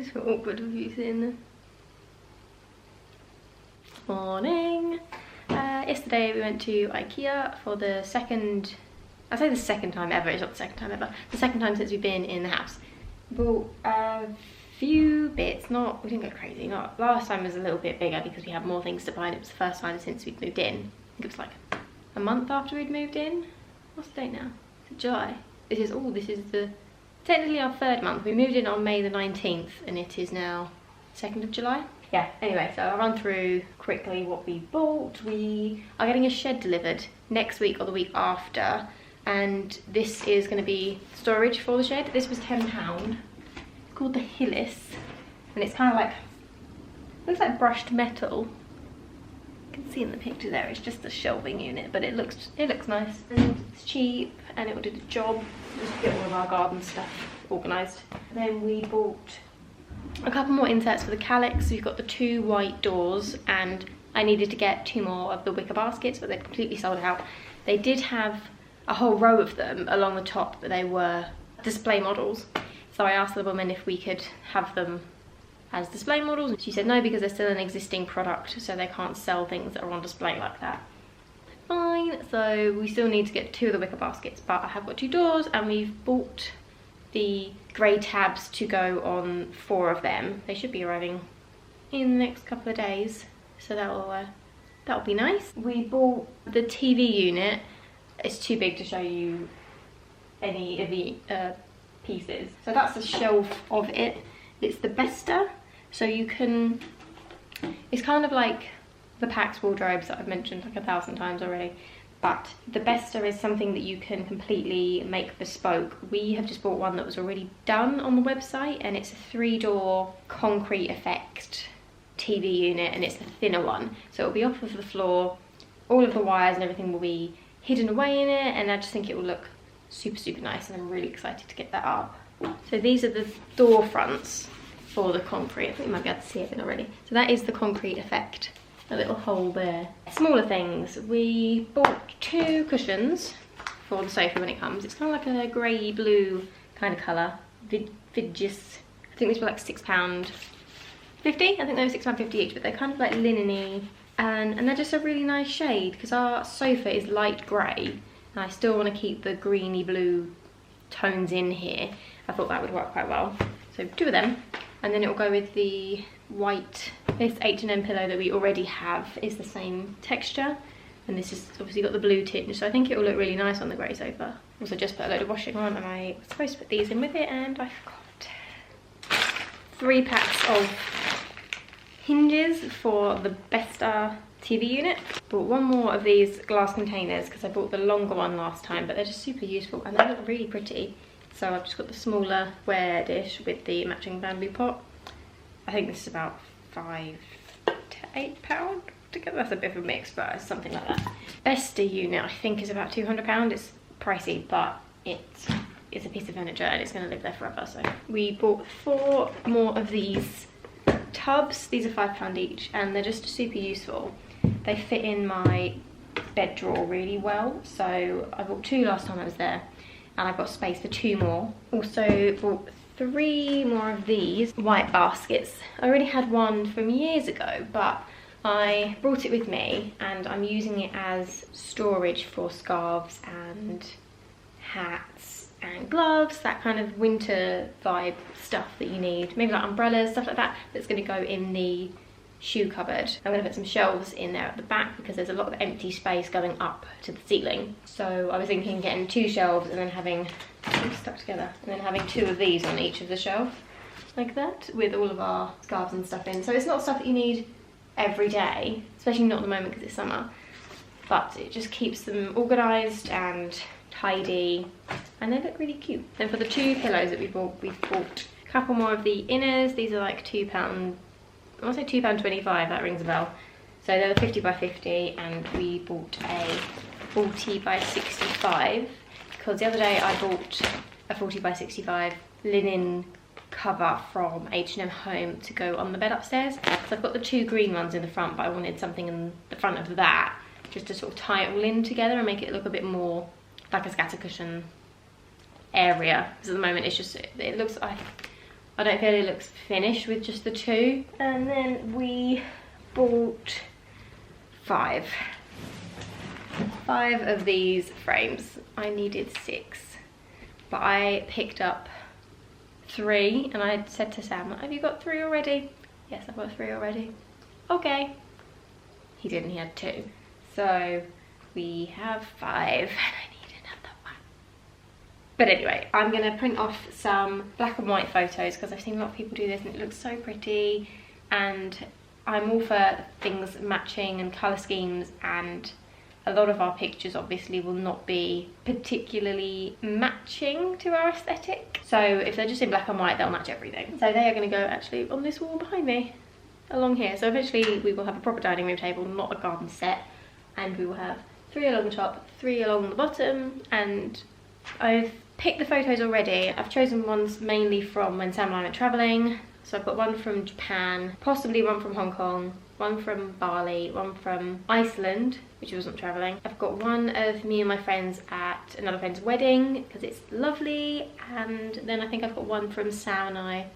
It's so awkward with you sitting there. Morning. Yesterday we went to IKEA for the second, I say the second time ever, it's not the second time ever, the second time since we've been in the house. Bought a few bits, we didn't go crazy, last time was a little bit bigger because we had more things to buy and it was the first time since we'd moved in. I think it was like a month after we'd moved in. What's the date now? Is it July? This is technically our third month. We moved in on May the 19th and it is now 2nd of July. Yeah, anyway, so I'll run through quickly what we bought. We are getting a shed delivered next week or the week after, and this is going to be storage for the shed. This was £10, called the Hillis, and it's kind of like, looks like brushed metal. You can see in the picture there, it's just a shelving unit, but it looks nice. And it's cheap, and it will do the job, just to get all of our garden stuff organised. Then we bought a couple more inserts for the calyx. We've got the 2 white doors, and I needed to get 2 more of the wicker baskets, but they're completely sold out. They did have a whole row of them along the top, but they were display models. So I asked the woman if we could have them as display models. She said no, because they're still an existing product, so they can't sell things that are on display like that. Fine, so we still need to get 2 of the wicker baskets, but I have got 2 doors, and we've bought the grey tabs to go on 4 of them. They should be arriving in the next couple of days, so that'll be nice. We bought the TV unit. It's too big to show you any of the pieces. So that's the shelf of it. It's the Besta, so you can, it's kind of like the Pax wardrobes that I've mentioned like 1,000 times already. But the Besta is something that you can completely make bespoke. We have just bought one that was already done on the website, and it's a 3-door concrete effect TV unit, and it's the thinner one. So it'll be off of the floor, all of the wires and everything will be hidden away in it, and I just think it will look super, super nice, and I'm really excited to get that up. So these are the door fronts for the concrete. I think you might be able to see it already. So that is the concrete effect. A little hole there. Smaller things. We bought 2 cushions for the sofa when it comes. It's kind of like a grey blue kind of colour. Vidgis. I think these were like £6.50. I think they were £6.50 each, but they're kind of like linen-y. And they're just a really nice shade, because our sofa is light grey, and I still want to keep the greeny blue tones in here. I thought that would work quite well. So 2 of them, and then it will go with the white. This H&M pillow that we already have is the same texture, and this has obviously got the blue tinge, so I think it will look really nice on the grey sofa. Also just put a load of washing on, and I was supposed to put these in with it and I forgot. 3 packs of hinges for the Besta TV unit. Bought 1 more of these glass containers because I bought the longer one last time, but they're just super useful and they look really pretty. So I've just got the smaller ware dish with the matching bamboo pot. I think this is about £5 to £8 together. That's a bit of a mix, but it's something like that. Besta unit I think is about £200. It's pricey, but it's a piece of furniture and it's going to live there forever. So we bought 4 more of these tubs. These are £5 each, and they're just super useful. They fit in my bed drawer really well. So I bought 2 last time I was there, and I've got space for 2 more. Also bought 3 more of these white baskets. I already had one from years ago, but I brought it with me and I'm using it as storage for scarves and hats and gloves, that kind of winter vibe stuff that you need. Maybe like umbrellas, stuff like that, that's going to go in the shoe cupboard. I'm going to put some shelves in there at the back because there's a lot of empty space going up to the ceiling. So I was thinking getting 2 shelves and then having, stuck together, and then having 2 of these on each of the shelves, like that, with all of our scarves and stuff in. So it's not stuff that you need every day, especially not at the moment because it's summer, but it just keeps them organised and tidy, and they look really cute. Then for the 2 pillows that we've bought a couple more of the inners. These are like £2, I want to say £2.25, that rings a bell. So they're the 50 by 50, and we bought a 40 by 65 because the other day I bought a 40 by 65 linen cover from H&M Home to go on the bed upstairs. So I've got the 2 green ones in the front, but I wanted something in the front of that just to sort of tie it all in together and make it look a bit more like a scatter cushion area. Because at the moment it's just, it looks, I I don't feel it looks finished with just the 2. And then we bought 5 of these frames. I needed 6, but I picked up 3, and I said to Sam, have you got 3 already? Yes, I've got 3 already. Okay. He didn't, he had 2. So we have 5 and I need another one. But anyway, I'm gonna print off some black and white photos because I've seen a lot of people do this and it looks so pretty, and I'm all for things matching and colour schemes, and a lot of our pictures obviously will not be particularly matching to our aesthetic. So if they're just in black and white, they'll match everything. So they are going to go actually on this wall behind me, along here. So eventually we will have a proper dining room table, not a garden set. And we will have 3 along the top, 3 along the bottom. And I've picked the photos already. I've chosen ones mainly from when Sam and I went travelling. So I've got one from Japan, possibly one from Hong Kong, one from Bali, one from Iceland, which wasn't travelling. I've got one of me and my friends at another friend's wedding, because it's lovely. And then I think I've got one from Sam and I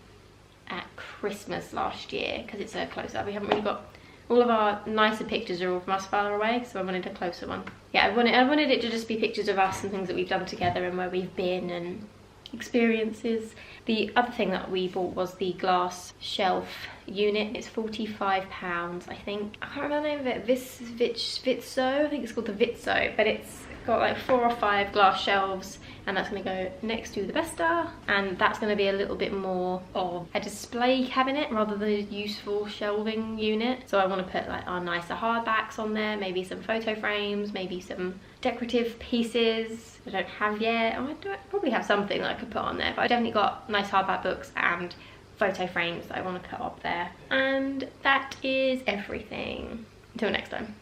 at Christmas last year, because it's a close-up. We haven't really got... all of our nicer pictures are all from us far away, so I wanted a closer one. Yeah, I wanted it to just be pictures of us and things that we've done together and where we've been and experiences. The other thing that we bought was the glass shelf unit. It's £45, I think. I can't remember the name of it. Vitso, I think it's called the Vitso, but it's got like 4 or 5 glass shelves, and that's going to go next to the Vesta, and that's going to be a little bit more of a display cabinet rather than a useful shelving unit. So I want to put like our nicer hardbacks on there, maybe some photo frames, maybe some decorative pieces I don't have yet. Oh, I probably have something that I could put on there, but I definitely got nice hardback books and photo frames that I want to put up there. And that is everything. Until next time.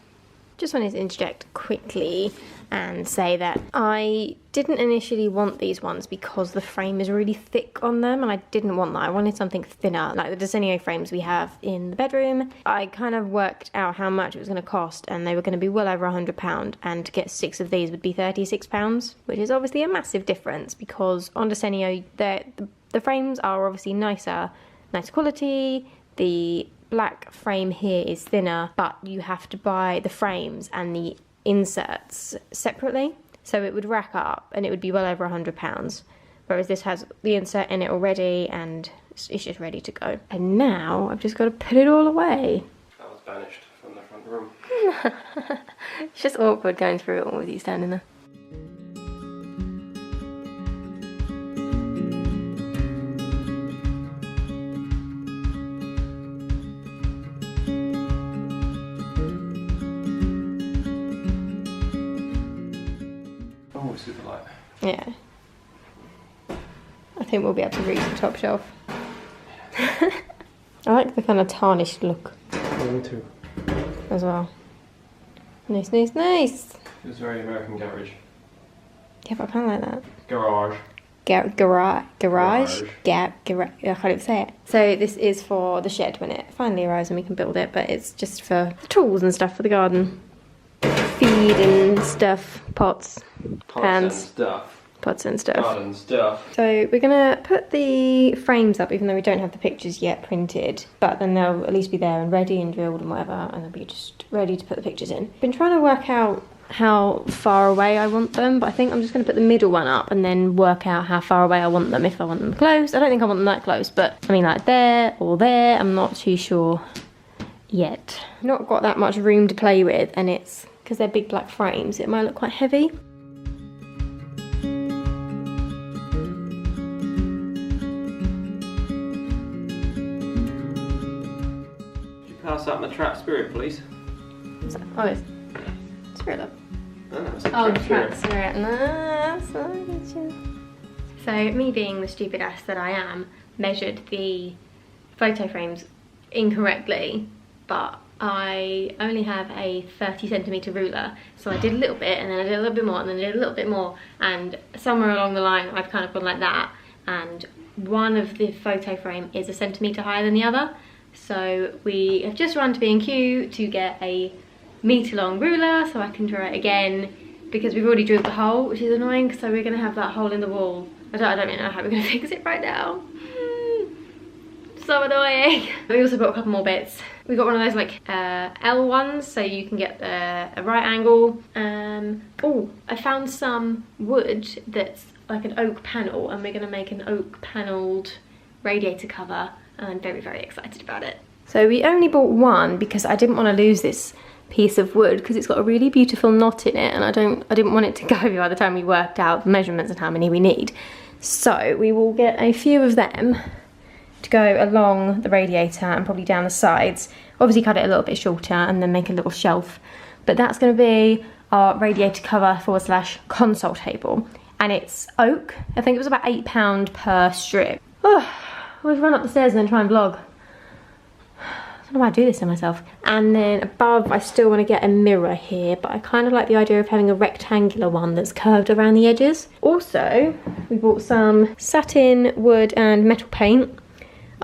Just wanted to interject quickly and say that I didn't initially want these ones because the frame is really thick on them, and I didn't want that. I wanted something thinner, like the Desenio frames we have in the bedroom. I kind of worked out how much it was going to cost, and they were going to be well over £100, and to get 6 of these would be £36, which is obviously a massive difference, because on Desenio the frames are obviously nicer quality. The black frame here is thinner, but you have to buy the frames and the inserts separately, so it would rack up and it would be well over £100, whereas this has the insert in it already and it's just ready to go. And now I've just got to put it all away. That was banished from the front room. It's just awkward going through it all with you standing there. Super light. Yeah. I think we'll be able to reach the top shelf. I like the kind of tarnished look. Me too. As well. Nice, nice, nice. It was very American garage. Yeah, but I kind of like that. Garage. Garage? I can't even say it. So this is for the shed when it finally arrives and we can build it, but it's just for the tools and stuff for the garden. Feed and stuff, pots and stuff. Pots and stuff. Garden stuff. So we're gonna put the frames up, even though we don't have the pictures yet printed, but then they'll at least be there and ready and drilled and whatever, and they'll be just ready to put the pictures in. Been trying to work out how far away I want them, but I think I'm just gonna put the middle one up and then work out how far away I want them. If I want them close, I don't think I want them that close, but I mean like there or there, I'm not too sure yet. Not got that much room to play with, and it's because they're big black frames, it might look quite heavy. Could you pass out my trap spirit, please? What's that? Oh, it's Spirit Love. Oh, Trap Spirit. No, that's not good. So, me being the stupid ass that I am, measured the photo frames incorrectly, but I only have a 30cm ruler, so I did a little bit and then I did a little bit more and then I did a little bit more, and somewhere along the line I've kind of gone like that, and one of the photo frame is 1 centimetre higher than the other. So we have just run to B&Q to get a metre long ruler so I can draw it again, because we've already drilled the hole, which is annoying, so we're going to have that hole in the wall. I don't really know how we're going to fix it right now. So annoying. We also bought a couple more bits. We got one of those like L ones, so you can get a right angle. Oh, I found some wood that's like an oak panel, and we're gonna make an oak panelled radiator cover, and I'm very, very excited about it. So we only bought one because I didn't want to lose this piece of wood because it's got a really beautiful knot in it, and I didn't want it to go by the time we worked out the measurements and how many we need. So we will get a few of them to go along the radiator and probably down the sides. Obviously cut it a little bit shorter and then make a little shelf. But that's going to be our radiator cover / console table. And it's oak. I think it was about £8 per strip. Oh, we've run up the stairs and then try and vlog. I don't know why I do this to myself. And then above, I still want to get a mirror here, but I kind of like the idea of having a rectangular one that's curved around the edges. Also, we bought some satin, wood and metal paint.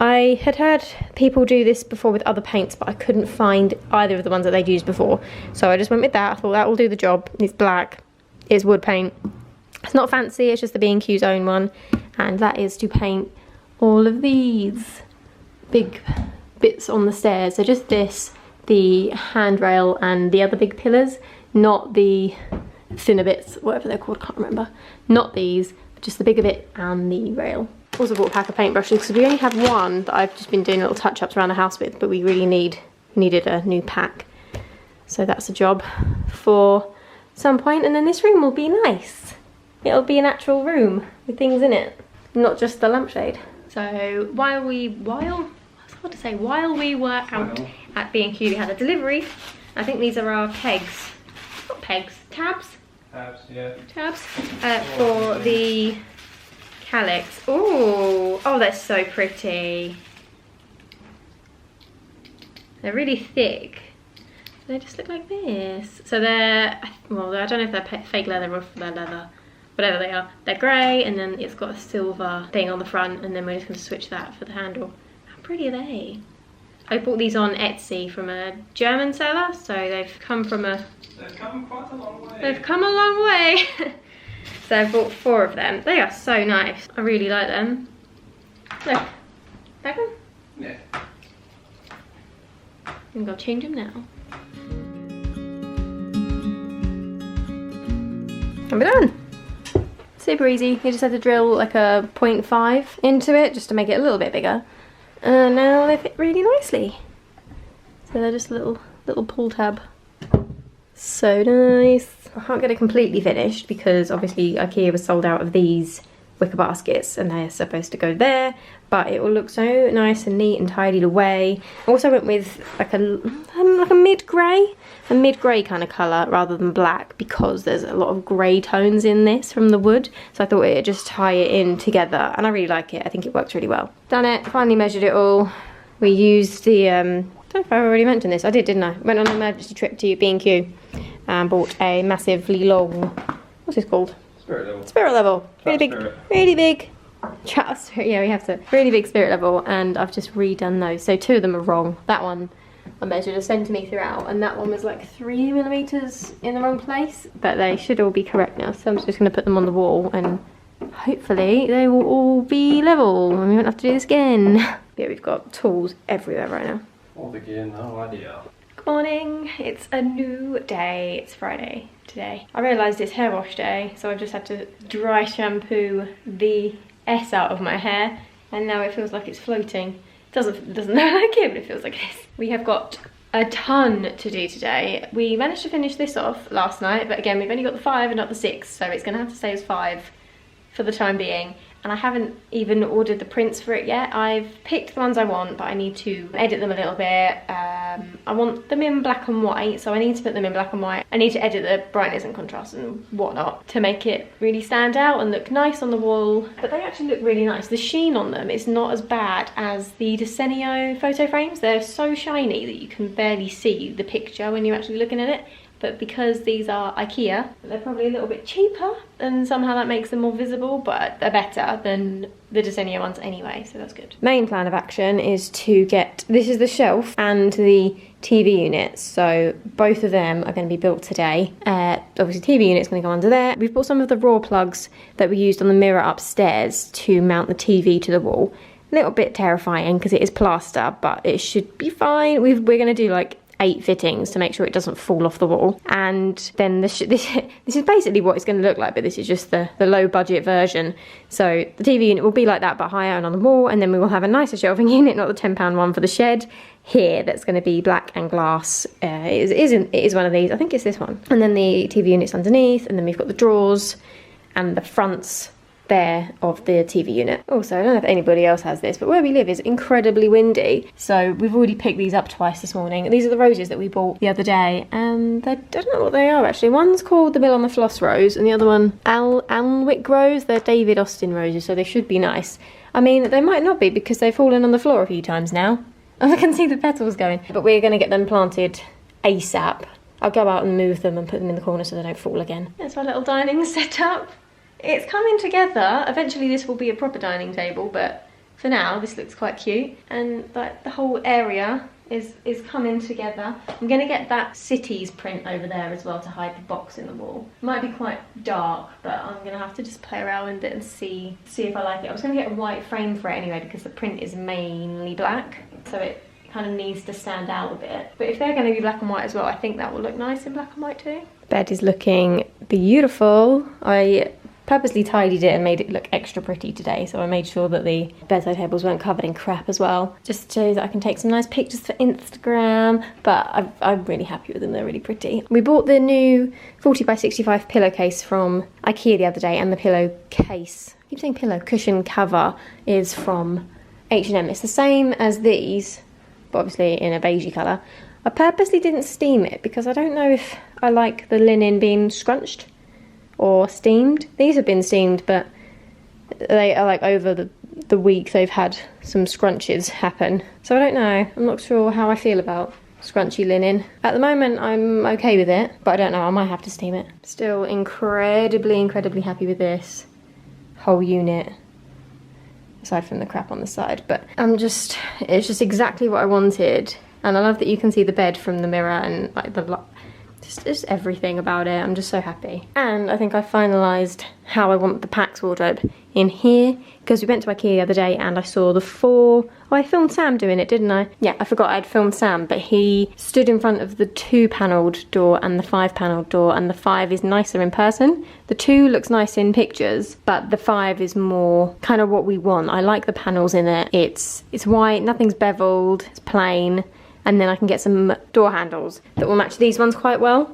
I had heard people do this before with other paints, but I couldn't find either of the ones that they'd used before. So I just went with that. I thought that will do the job. It's black, it's wood paint. It's not fancy, it's just the B&Q's own one. And that is to paint all of these big bits on the stairs. So just this, the handrail and the other big pillars, not the thinner bits, whatever they're called, I can't remember. Not these, but just the bigger bit and the rail. Also bought a pack of paintbrushes because we only have one that I've just been doing little touch-ups around the house with, but we really needed a new pack. So that's a job for some point, and then this room will be nice. It'll be an actual room with things in it, not just the lampshade. So while we were out at B&Q, we had a delivery. I think these are our kegs, not pegs, tabs? Tabs, yeah. Tabs, for the Calyx. Oh, they're so pretty. They're really thick. They just look like this. So they're, well, I don't know if they're fake leather or if they're leather. Whatever they are. They're grey, and then it's got a silver thing on the front, and then we're just going to switch that for the handle. How pretty are they? I bought these on Etsy from a German seller, so they've come from a... They've come quite a long way. They've come a long way. So I bought 4 of them. They are so nice. I really like them. Look. That one? Yeah. I'm gonna change them now. And we're done. Super easy. You just have to drill like a 0.5 into it just to make it a little bit bigger. And now they fit really nicely. So they're just a little pull tab. So nice. I can't get it completely finished because obviously IKEA was sold out of these wicker baskets and they're supposed to go there, but it will look so nice and neat and tidied away. I also went with like a mid-grey kind of colour rather than black because there's a lot of grey tones in this from the wood, so I thought it'd just tie it in together, and I really like it. I think it works really well. Done it, finally measured it all. We used the, I don't know if I already mentioned this, I did, didn't I? Went on an emergency trip to B&Q and bought a massively long, what's this called? Spirit level. Spirit level. Really big, Spirit. really big. Chat spirit, yeah, we have to. Really big spirit level, and I've just redone those. So 2 of them are wrong. That one I measured a centimetre out, and that one was like 3 millimetres in the wrong place. But they should all be correct now, so I'm just going to put them on the wall, and hopefully they will all be level, and we won't have to do this again. Yeah, we've got tools everywhere right now. All the gear, no idea. Good morning, it's a new day. It's Friday today. I realised it's hair wash day, so I've just had to dry shampoo the S out of my hair, and now it feels like it's floating. It doesn't look like it, but it feels like this. We have got a ton to do today. We managed to finish this off last night, but again, we've only got the 5 and not the 6, so it's gonna have to stay as 5 for the time being. And I haven't even ordered the prints for it yet. I've picked the ones I want, but I need to edit them a little bit. I want them in black and white, so I need to put them in black and white. I need to edit the brightness and contrast and whatnot to make it really stand out and look nice on the wall. But they actually look really nice. The sheen on them is not as bad as the Desenio photo frames. They're so shiny that you can barely see the picture when you're actually looking at it. But because these are IKEA, they're probably a little bit cheaper, and somehow that makes them more visible, but they're better than the Desenio ones anyway, so that's good. Main plan of action is to get, this is the shelf and the TV unit, so both of them are going to be built today. Obviously TV unit's going to go under there. We've bought some of the raw plugs that we used on the mirror upstairs to mount the TV to the wall. A little bit terrifying because it is plaster, but it should be fine. We're going to do like 8 fittings to make sure it doesn't fall off the wall. And then this is basically what it's going to look like, but this is just the low budget version. So the TV unit will be like that, but higher and on the wall, and then we will have a nicer shelving unit, not the £10 one for the shed here, that's going to be black and glass. It is one of these. I think it's this one. And then the TV unit's underneath, and then we've got the drawers and the fronts there of the TV unit. Also, I don't know if anybody else has this, but where we live is incredibly windy, so we've already picked these up twice this morning. These are the roses that we bought the other day, and I don't know what they are actually. One's called the Mill on the Floss rose, and the other one Alnwick rose. They're David Austin roses, so they should be nice. I mean, they might not be because they've fallen on the floor a few times now. I can see the petals going, but we're going to get them planted ASAP. I'll go out and move them and put them in the corner so they don't fall again. That's our little dining setup. It's coming together. Eventually this will be a proper dining table, but for now this looks quite cute. And like the whole area is coming together. I'm going to get that cities print over there as well to hide the box in the wall. Might be quite dark, but I'm going to have to just play around with it and see if I like it. I was going to get a white frame for it anyway because the print is mainly black, so it kind of needs to stand out a bit. But if they're going to be black and white as well, I think that will look nice in black and white too. Bed is looking beautiful. I purposely tidied it and made it look extra pretty today, so I made sure that the bedside tables weren't covered in crap as well, just so that I can take some nice pictures for Instagram. But I'm really happy with them. They're really pretty. We bought the new 40 by 65 pillowcase from IKEA the other day, and the pillowcase, I keep saying pillow, cushion cover is from H&M. It's the same as these, but obviously in a beigey colour. I purposely didn't steam it because I don't know if I like the linen being scrunched or steamed. These have been steamed, but they are like over the week they've had some scrunches happen. So I don't know, I'm not sure how I feel about scrunchy linen. At the moment I'm okay with it, but I don't know, I might have to steam it. Still incredibly happy with this whole unit, aside from the crap on the side. But it's just exactly what I wanted. And I love that you can see the bed from the mirror and like just everything about it. I'm just so happy. And I think I finalised how I want the Pax wardrobe in here, because we went to IKEA the other day and I saw the 4... Oh, I filmed Sam doing it, didn't I? Yeah, I forgot I'd filmed Sam, but he stood in front of the 2-panelled door and the 5-panelled door, and the 5 is nicer in person. The 2 looks nice in pictures, but the 5 is more kind of what we want. I like the panels in it. It's white, nothing's beveled, it's plain. And then I can get some door handles that will match these ones quite well.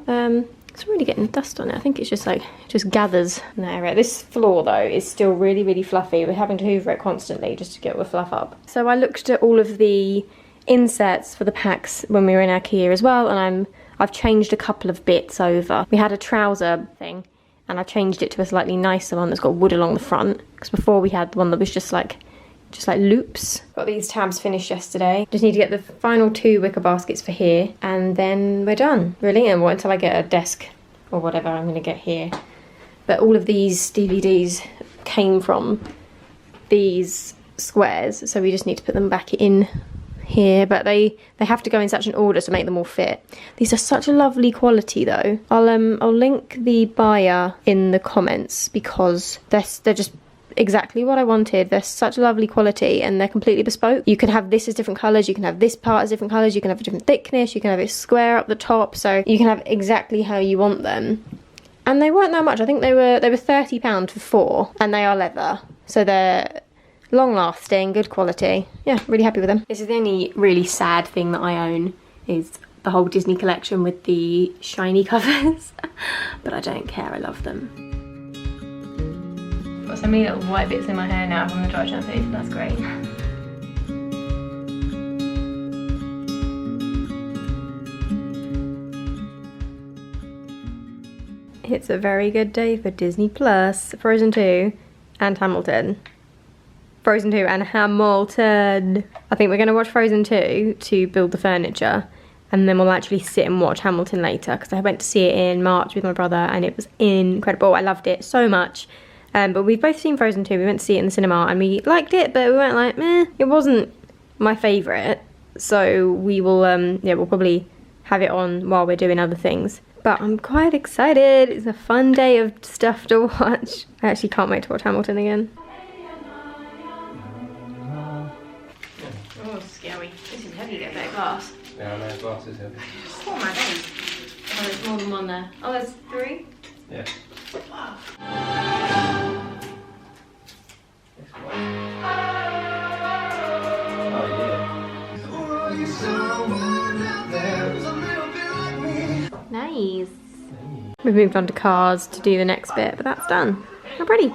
It's really getting dust on it. I think it's just like, it just gathers in that area. This floor though is still really fluffy. We're having to hoover it constantly just to get all the fluff up. So I looked at all of the inserts for the packs when we were in IKEA as well, and I've changed a couple of bits over. We had a trouser thing and I changed it to a slightly nicer one that's got wood along the front, because before we had one that was just like loops. Got these tabs finished yesterday. Just need to get the final 2 wicker baskets for here, and then we're done, really. And until I get a desk or whatever I'm going to get here. But all of these DVDs came from these squares, so we just need to put them back in here. But they have to go in such an order to make them all fit. These are such a lovely quality though. I'll link the buyer in the comments, because they're just exactly what I wanted. They're such lovely quality and they're completely bespoke. You can have this as different colours, you can have this part as different colours, you can have a different thickness, you can have it square up the top, so you can have exactly how you want them. And they weren't that much. I think they were £30 for 4, and they are leather, so they're long lasting, good quality. Yeah, really happy with them. This is the only really sad thing that I own, is the whole Disney collection with the shiny covers. But I don't care, I love them. Got so many little white bits in my hair now from the dry shampoo, that's great. It's a very good day for Disney Plus, Frozen 2 and Hamilton. Frozen 2 and Hamilton. I think we're going to watch Frozen 2 to build the furniture, and then we'll actually sit and watch Hamilton later, because I went to see it in March with my brother and it was incredible. I loved it so much. But we've both seen Frozen 2. We went to see it in the cinema and we liked it, but we weren't like, meh. It wasn't my favourite. So we will, yeah, we'll probably have it on while we're doing other things. But I'm quite excited. It's a fun day of stuff to watch. I actually can't wait to watch Hamilton again. Yeah, this is heavy, you get better glass. Yeah, I know, glass is heavy. Oh my days. Oh, there's more than one there. Oh, there's 3? Yeah. Wow. Nice. We've moved on to cars to do the next bit, but that's done. I'm ready.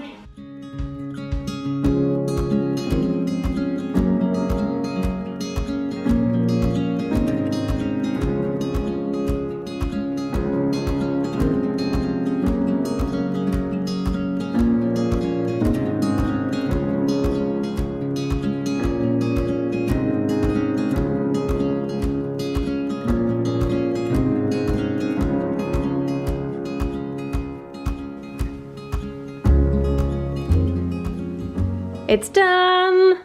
It's done!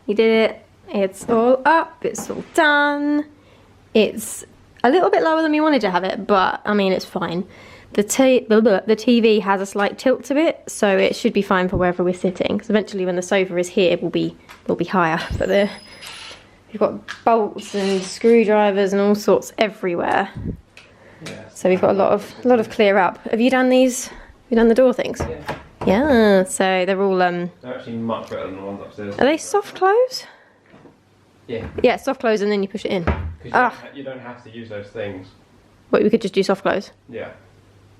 You did it. It's all up, it's all done. It's a little bit lower than we wanted to have it, but I mean, it's fine. The TV has a slight tilt to it, so it should be fine for wherever we're sitting. Because eventually when the sofa is here, we'll be higher. But we've got bolts and screwdrivers and all sorts everywhere. Yeah. So we've got a lot of clear up. Have you done these? Have you done the door things? Yeah. Yeah, so they're all They're actually much better than the ones upstairs. Are they soft close? Yeah. Yeah, soft close and then you push it in. Because you don't have to use those things. What, we could just do soft close? Yeah.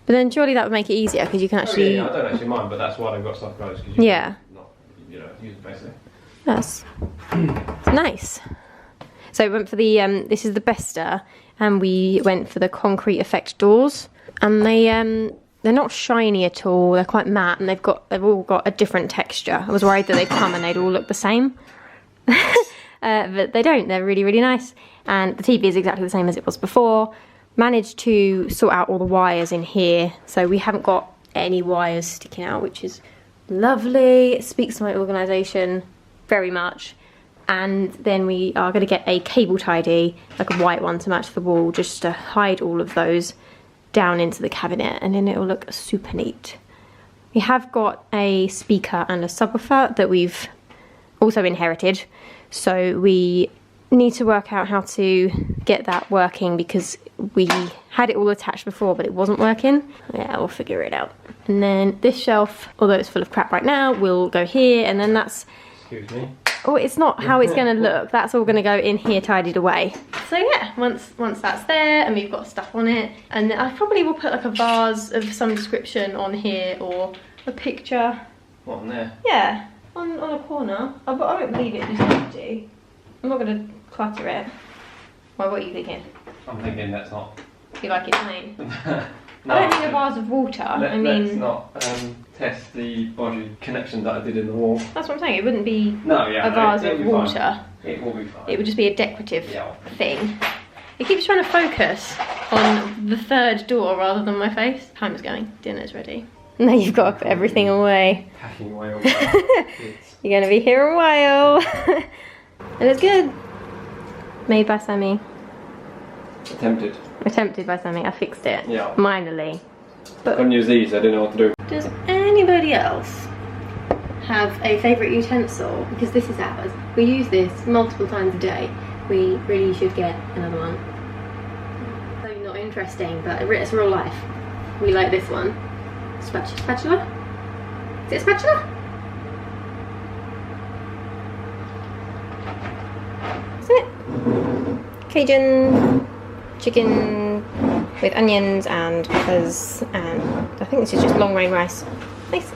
But then surely that would make it easier because you can actually... Oh, yeah, I don't actually mind, but that's why they've got soft close. Yeah. Not, use it basically. That's nice. So we went for the, this is the Besta, and we went for the concrete effect doors. And they're not shiny at all, they're quite matte, and they've all got a different texture. I was worried that they'd come and they'd all look the same. But they don't, they're really, really nice. And the TV is exactly the same as it was before. Managed to sort out all the wires in here, so we haven't got any wires sticking out, which is lovely. It speaks to my organisation very much. And then we are going to get a cable tidy, like a white one to match the wall, just to hide all of those down into the cabinet, and then it'll look super neat. We have got a speaker and a subwoofer that we've also inherited, so we need to work out how to get that working because we had it all attached before but it wasn't working. Yeah, we'll figure it out. And then this shelf, although it's full of crap right now, will go here, and then that's... Excuse me. Oh, it's not how it's going to look. That's all going to go in here tidied away. So yeah, once that's there and we've got stuff on it, and I probably will put like a vase of some description on here or a picture. What, on there? Yeah, on a corner. But I don't believe it just empty. I'm not going to clutter it. Well, what are you thinking? I'm thinking that's not... You like it plain? No, I don't need a vase of water. I mean... Let's not test the body connection that I did in the wall. That's what I'm saying, it wouldn't be a vase of water. Fine. It will be fine. It would just be a decorative thing. It keeps trying to focus on the third door rather than my face. Time's going, dinner's ready. Now you've got to put everything away. Packing away all that. You're going to be here a while. And it's good. Made by Sammy. Attempted. Attempted by Sammy. I fixed it. Yeah. Minorly. But I couldn't use these, I didn't know what to do. Does anybody else have a favourite utensil? Because this is ours. We use this multiple times a day. We really should get another one. So not interesting, but it's real life. We like this one. Spatula? Is it a spatula? That's it. Cajun chicken with onions and peppers, and I think this is just long grain rice. Nice.